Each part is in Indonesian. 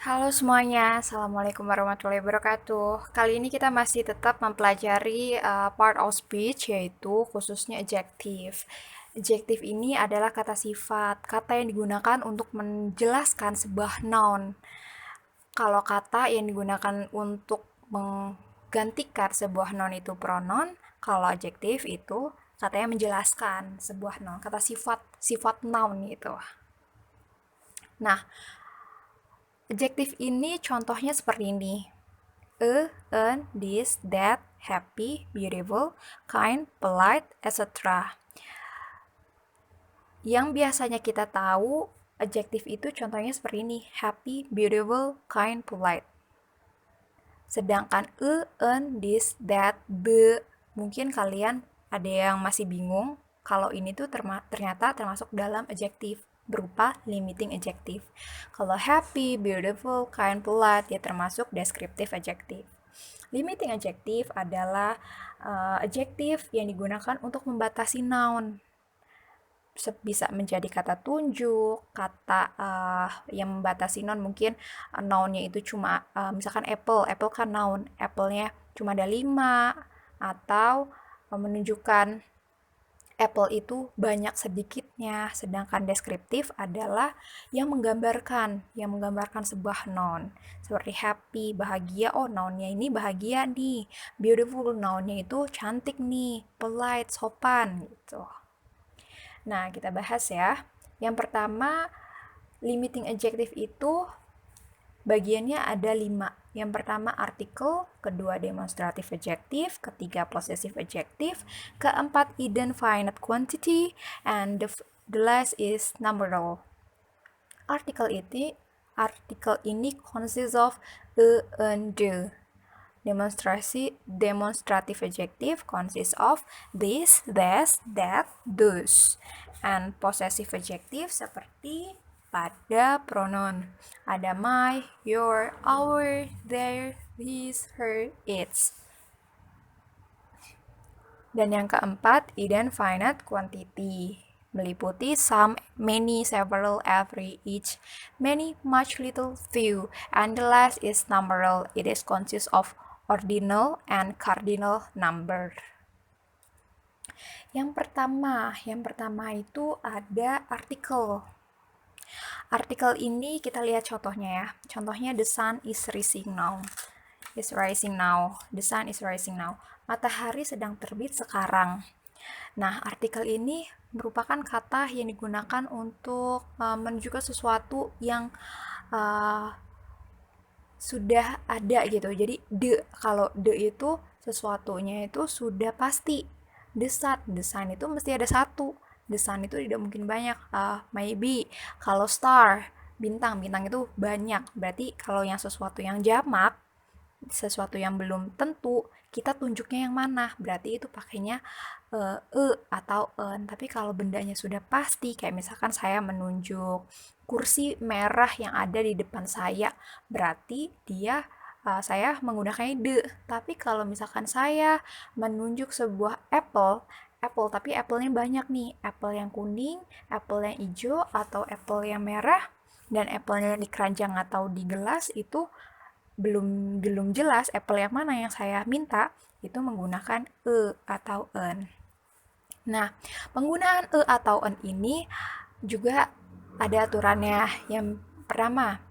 Halo semuanya, Assalamualaikum warahmatullahi wabarakatuh. Kali ini kita masih tetap mempelajari part of speech, yaitu khususnya adjective. Adjective ini adalah kata sifat, kata yang digunakan untuk menjelaskan sebuah noun. Kalau kata yang digunakan untuk menggantikan sebuah noun itu pronoun, kalau adjective itu kata yang menjelaskan sebuah noun, kata sifat, sifat noun gitu. Nah, adjektif ini contohnya seperti ini. An, this, that, happy, beautiful, kind, polite, etc. Yang biasanya kita tahu, adjektif itu contohnya seperti ini. Happy, beautiful, kind, polite. Sedangkan an, this, that, the, mungkin kalian ada yang masih bingung kalau ini tuh ternyata termasuk dalam adjektif berupa limiting adjective. Kalau happy, beautiful, kind, polite ya termasuk descriptive adjective. Limiting adjective adalah adjektif yang digunakan untuk membatasi noun. Bisa menjadi kata tunjuk, kata yang membatasi noun, mungkin nounnya itu cuma misalkan apple kan noun, apple-nya cuma ada 5, atau menunjukkan apple itu banyak sedikitnya. Sedangkan deskriptif adalah yang menggambarkan sebuah noun. Seperti happy, bahagia, oh nounnya ini bahagia nih. Beautiful, nounnya itu cantik nih. Polite, sopan gitu. Nah, kita bahas ya. Yang pertama, limiting adjective itu bagiannya ada 5. Yang pertama article, kedua demonstrative adjective, ketiga possessive adjective, keempat indefinite quantity, and the last is numeral. Article ini consists of a and the. Demonstrative adjective consists of this, this, that, those. And possessive adjective seperti pada pronoun. Ada my, your, our, their, his, her, its. Dan yang keempat, indefinite quantity. Meliputi some, many, several, every, each, many, much, little, few. And the last is numeral. It is consists of ordinal and cardinal number. Yang pertama itu ada artikel. Artikel ini kita lihat contohnya ya. Contohnya the sun is rising now. The sun is rising now. Matahari sedang terbit sekarang. Nah, artikel ini merupakan kata yang digunakan untuk menunjukkan sesuatu yang sudah ada gitu. Jadi kalau itu sesuatunya itu sudah pasti. The sun itu mesti ada satu. The sun itu tidak mungkin banyak. Maybe kalau star, bintang itu banyak. Berarti kalau yang sesuatu yang jamak, sesuatu yang belum tentu, kita tunjuknya yang mana. Berarti itu pakainya atau en. Tapi kalau bendanya sudah pasti, kayak misalkan saya menunjuk kursi merah yang ada di depan saya, berarti saya menggunakan the. Tapi kalau misalkan saya menunjuk sebuah apple tapi apple-nya banyak nih, apple yang kuning, apple yang hijau, atau apple yang merah, dan apple-nya di keranjang atau di gelas, itu belum jelas apple yang mana yang saya minta, itu menggunakan atau en. Nah, penggunaan atau en ini juga ada aturannya. Yang pertama,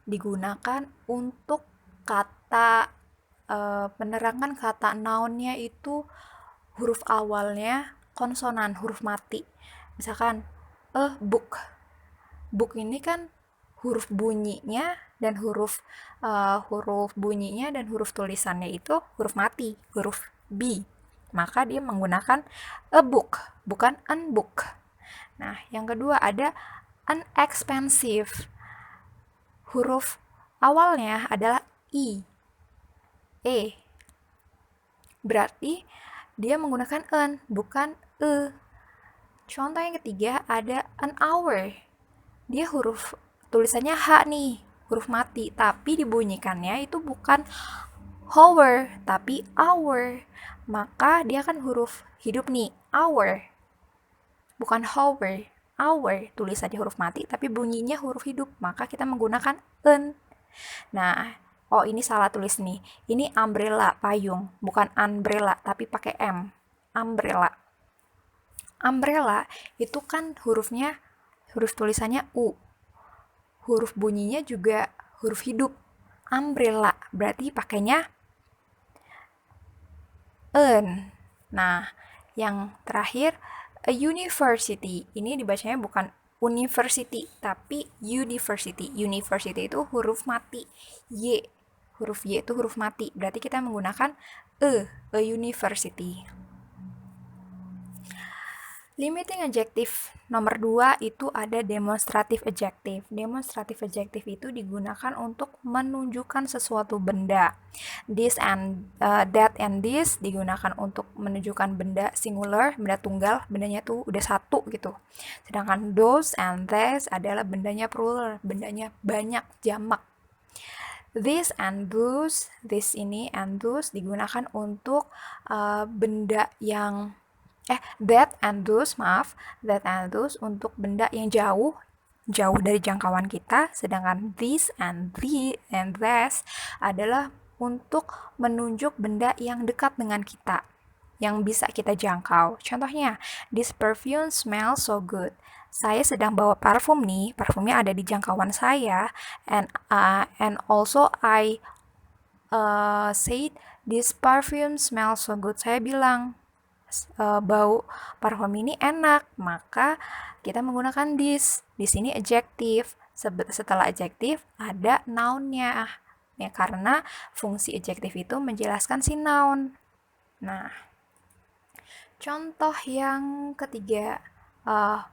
digunakan untuk kata menerangkan kata nounnya itu huruf awalnya konsonan, huruf mati. Misalkan book. Book ini kan huruf bunyinya dan huruf bunyinya dan huruf tulisannya itu huruf mati, huruf B. Maka dia menggunakan a book, bukan an book. Nah, yang kedua ada unexpensive. Huruf awalnya adalah I, E. Berarti dia menggunakan an, bukan e. Contoh yang ketiga ada an hour. Dia huruf tulisannya H nih, huruf mati, tapi dibunyikannya itu bukan hour, tapi hour. Maka dia kan huruf hidup nih, hour, bukan hour. Our, tulis saja huruf mati, tapi bunyinya huruf hidup, maka kita menggunakan en. Nah, oh ini salah tulis nih. Ini umbrella, payung, bukan umbrella, tapi pakai M. Umbrella. Umbrella itu kan huruf tulisannya U. Huruf bunyinya juga huruf hidup. Umbrella, berarti pakainya en. Nah, yang terakhir, a university. Ini dibacanya bukan university, tapi university. University itu huruf mati. Y. Huruf Y itu huruf mati. Berarti kita menggunakan a university. Limiting adjective nomor 2 itu ada demonstrative adjective. Demonstrative adjective itu digunakan untuk menunjukkan sesuatu benda. This and that and this digunakan untuk menunjukkan benda singular, benda tunggal, bendanya tuh udah satu gitu. Sedangkan those and these adalah bendanya plural, bendanya banyak, jamak. This and those, this ini and those digunakan untuk benda yang that and those untuk benda yang jauh dari jangkauan kita, sedangkan this and this adalah untuk menunjuk benda yang dekat dengan kita, yang bisa kita jangkau. Contohnya, this perfume smells so good. Saya sedang bawa parfum nih, parfumnya ada di jangkauan saya, and also I said this perfume smells so good. Saya bilang bau parfum ini enak, maka kita menggunakan this. Di sini adjective. Setelah adjective ada noun-nya. Ya, karena fungsi adjective itu menjelaskan si noun. Nah, contoh yang ketiga,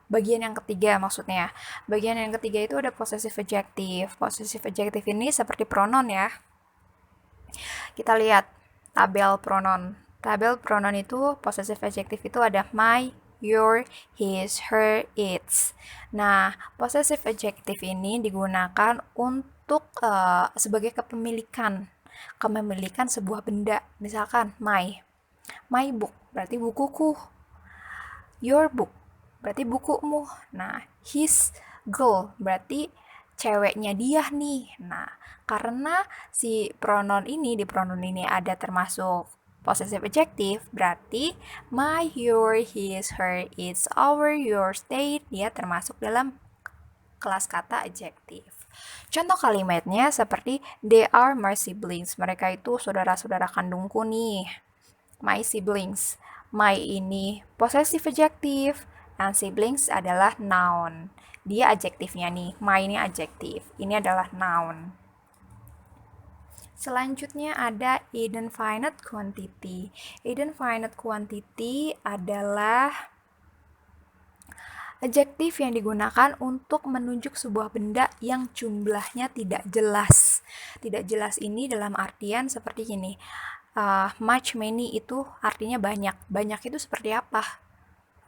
bagian yang ketiga maksudnya. Bagian yang ketiga itu ada possessive adjective. Possessive adjective ini seperti pronoun ya. Kita lihat tabel pronoun. Tabel pronoun itu, possessive adjective itu ada my, your, his, her, its. Nah, possessive adjective ini digunakan untuk sebagai kepemilikan sebuah benda. Misalkan my book berarti bukuku. Your book berarti bukumu. Nah, his girl berarti ceweknya dia nih. Nah, karena si pronoun ini, di pronoun ini ada termasuk possessive adjective, berarti my, your, his, her, its, our, yours, they, dia termasuk dalam kelas kata adjective. Contoh kalimatnya seperti they are my siblings. Mereka itu saudara-saudara kandungku nih. My siblings. My ini possessive adjective, and siblings adalah noun. Dia adjektifnya nih. My ini adjektif. Ini adalah noun. Selanjutnya ada indefinite quantity. Indefinite quantity adalah adjektif yang digunakan untuk menunjuk sebuah benda yang jumlahnya tidak jelas. Tidak jelas ini dalam artian seperti ini. Much, many itu artinya banyak. Banyak itu seperti apa?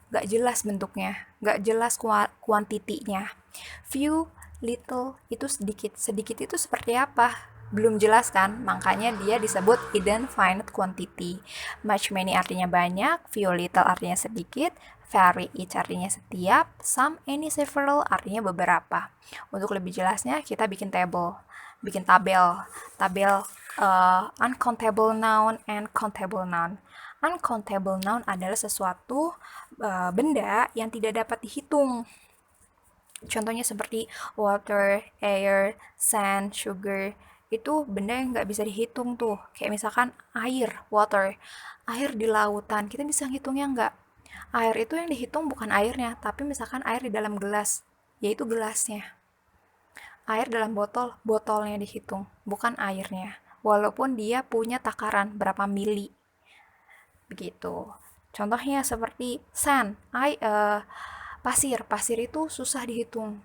Gak jelas bentuknya. Gak jelas kuantitinya. Few, little itu sedikit. Sedikit itu seperti apa? Belum jelas kan, makanya dia disebut indefinite quantity. Much, many artinya banyak, few, little artinya sedikit, very, each artinya setiap, some, any, several artinya beberapa. Untuk lebih jelasnya kita bikin tabel uncountable noun and countable noun. Uncountable noun adalah sesuatu benda yang tidak dapat dihitung. Contohnya seperti water, air, sand, sugar. Itu benda yang nggak bisa dihitung tuh. Kayak misalkan air, water. Air di lautan, kita bisa ngitungnya nggak? Air itu yang dihitung bukan airnya, tapi misalkan air di dalam gelas, yaitu gelasnya. Air dalam botol, botolnya dihitung, bukan airnya. Walaupun dia punya takaran berapa mili. Begitu. Contohnya seperti sand, pasir itu susah dihitung.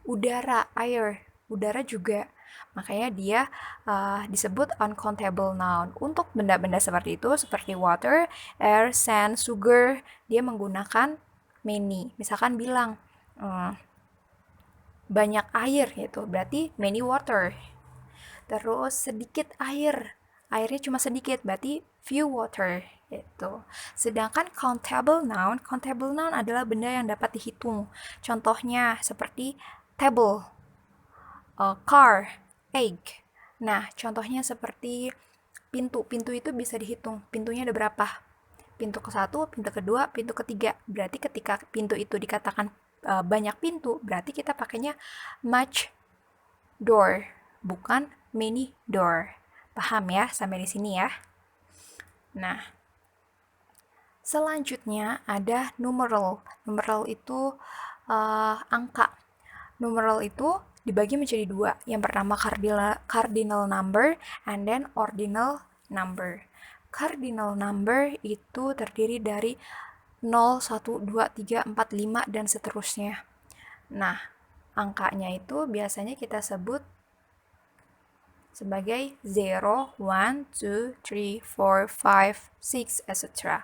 Udara, air, udara juga. Makanya dia disebut uncountable noun. Untuk benda-benda seperti itu, seperti water, air, sand, sugar, dia menggunakan many. Misalkan bilang banyak air gitu, berarti many water. Terus sedikit air, airnya cuma sedikit, berarti few water. Itu. Sedangkan countable noun adalah benda yang dapat dihitung. Contohnya seperti table, car, egg. Nah, contohnya seperti pintu. Pintu itu bisa dihitung. Pintunya ada berapa? Pintu ke-1, pintu kedua, pintu ketiga. Berarti ketika pintu itu dikatakan banyak pintu, berarti kita pakainya much door, bukan many door. Paham ya sampai di sini ya? Nah, selanjutnya ada numeral. Numeral itu angka. Numeral itu dibagi menjadi dua. Yang pertama cardinal number and then ordinal number. Cardinal number itu terdiri dari 0, 1, 2, 3, 4, 5, dan seterusnya. Nah, angkanya itu biasanya kita sebut sebagai 0, 1, 2, 3, 4, 5, 6, etc.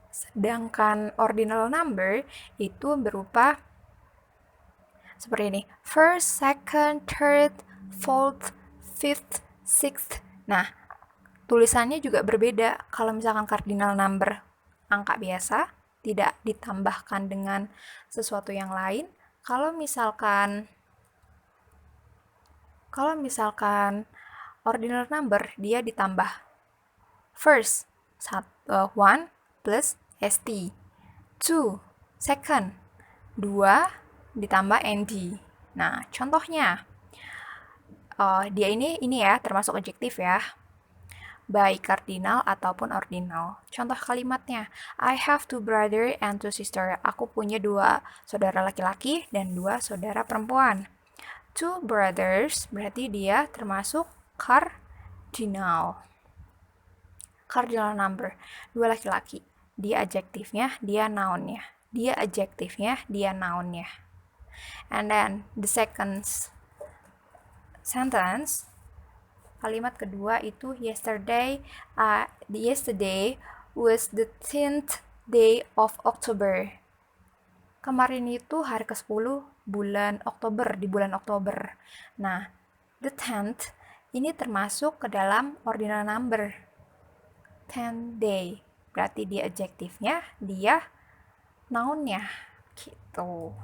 Sedangkan ordinal number itu berupa seperti ini. First, second, third, fourth, fifth, sixth. Nah, tulisannya juga berbeda. Kalau misalkan cardinal number angka biasa, tidak ditambahkan dengan sesuatu yang lain. Kalau misalkan ordinal number, dia ditambah first, 1 plus st, 2, second, 2 ditambah nd. Nah, contohnya, dia ini ya termasuk adjektif ya, baik cardinal ataupun ordinal. Contoh kalimatnya, I have 2 brother and 2 sister. Aku punya 2 saudara laki-laki dan 2 saudara perempuan. 2 brothers berarti dia termasuk cardinal. Cardinal number, 2 laki-laki. Dia adjektifnya, dia nounnya. Dia adjektifnya, dia nounnya. And then the second sentence, kalimat kedua itu yesterday was the 10th day of October. Kemarin itu hari ke-10 bulan Oktober, di bulan Oktober. Nah, the 10th ini termasuk ke dalam ordinal number. 10 day. Berarti dia adjektifnya, dia nounnya. Gitu.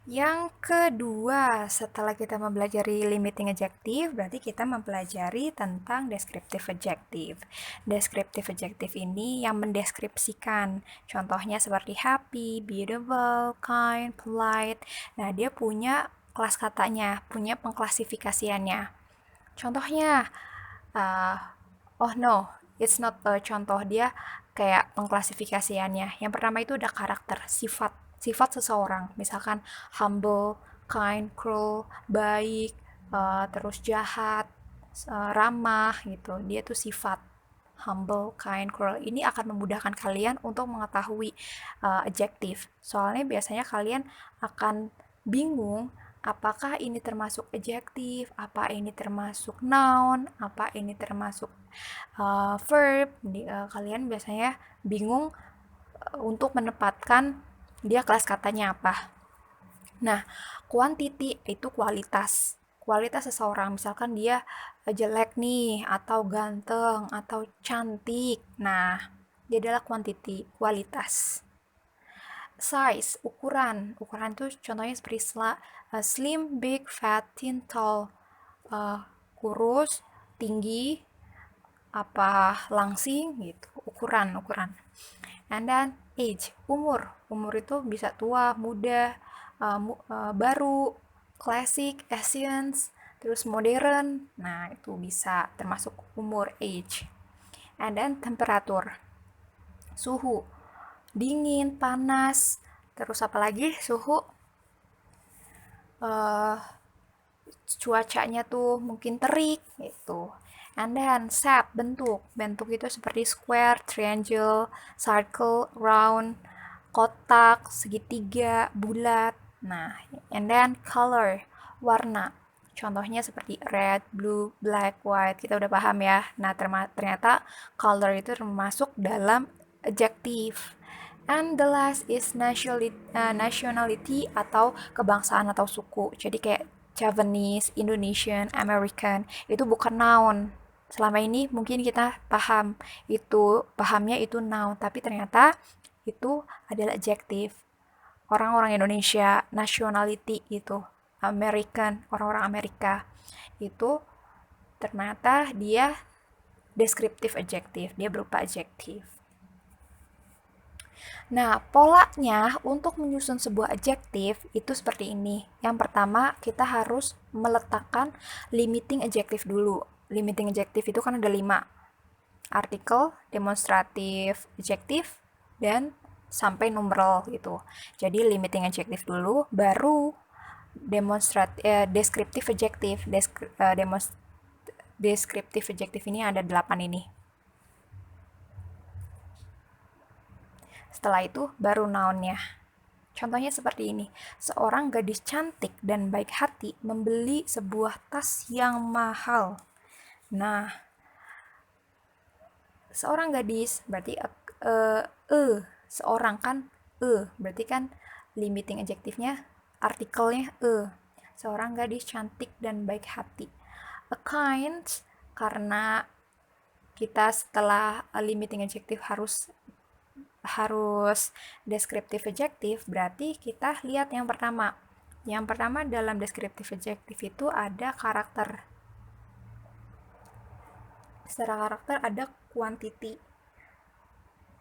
Yang kedua, setelah kita mempelajari limiting adjective, berarti kita mempelajari tentang descriptive adjective. Descriptive adjective ini yang mendeskripsikan. Contohnya seperti happy, beautiful, kind, polite. Nah, dia punya kelas katanya, punya pengklasifikasiannya. Contohnya, oh no, it's not a contoh, dia kayak pengklasifikasiannya. Yang pertama itu ada karakter, sifat seseorang, misalkan humble, kind, cruel, baik, terus jahat, ramah gitu. Dia tuh sifat humble, kind, cruel. Ini akan memudahkan kalian untuk mengetahui adjektif. Soalnya biasanya kalian akan bingung apakah ini termasuk adjektif, apa ini termasuk noun, apa ini termasuk verb. Kalian biasanya bingung untuk menempatkan dia kelas katanya apa. Nah, quantity itu kualitas. Kualitas seseorang, misalkan dia jelek nih, atau ganteng, atau cantik. Nah, dia adalah quantity, kualitas. Size, ukuran. Ukuran itu contohnya seperti slim, big, fat, thin, tall. Kurus, tinggi, langsing gitu. Ukuran. And then age, umur. Umur itu bisa tua, muda, baru, classic, ancient, terus modern. Nah, itu bisa termasuk umur, age. And then temperatur, suhu. Dingin, panas, terus apa lagi? Suhu, cuacanya tuh mungkin terik gitu. And then shape, bentuk. Bentuk itu seperti square, triangle, circle, round, kotak, segitiga, bulat. Nah, and then color, warna. Contohnya seperti red, blue, black, white. Kita udah paham ya. Nah, ternyata color itu termasuk dalam adjective. And the last is nationality atau kebangsaan atau suku. Jadi kayak Javanese, Indonesian, American. Itu bukan noun. Selama ini mungkin kita pahamnya itu noun, tapi ternyata itu adalah adjective. Orang-orang Indonesia, nationality itu, American, orang-orang Amerika, itu ternyata dia descriptive adjective, dia berupa adjective. Nah, polanya untuk menyusun sebuah adjektif itu seperti ini. Yang pertama, kita harus meletakkan limiting adjective dulu. Limiting adjective itu kan ada 5. Artikel, demonstratif adjective, dan sampai numeral gitu. Jadi limiting adjective dulu, baru descriptive adjective. Descriptive adjective ini ada 8 ini. Setelah itu baru noun-nya. Contohnya seperti ini. Seorang gadis cantik dan baik hati membeli sebuah tas yang mahal. Nah, seorang gadis berarti seorang kan berarti kan limiting adjektifnya artikelnya seorang gadis cantik dan baik hati. A kind, karena kita setelah limiting adjective harus descriptive adjective, berarti kita lihat yang pertama. Yang pertama dalam descriptive adjective itu ada karakter. Secara karakter ada quantity.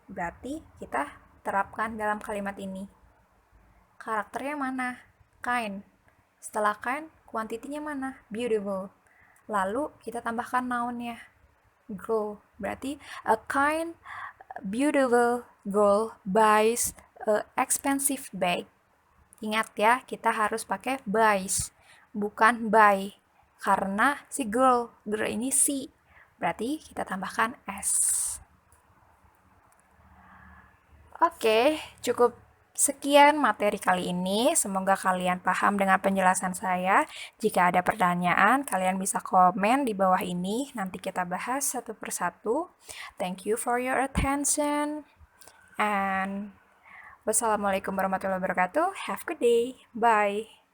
Berarti kita terapkan dalam kalimat ini. Karakternya mana? Kind. Setelah kind, quantity-nya mana? Beautiful. Lalu kita tambahkan noun-nya. Girl. Berarti a kind, beautiful girl buys a expensive bag. Ingat ya, kita harus pakai buys, bukan buy. Karena si girl ini si. Berarti kita tambahkan s. Oke, cukup sekian materi kali ini. Semoga kalian paham dengan penjelasan saya. Jika ada pertanyaan, kalian bisa komen di bawah ini. Nanti kita bahas satu persatu. Thank you for your attention. And wassalamualaikum warahmatullahi wabarakatuh. Have a good day. Bye.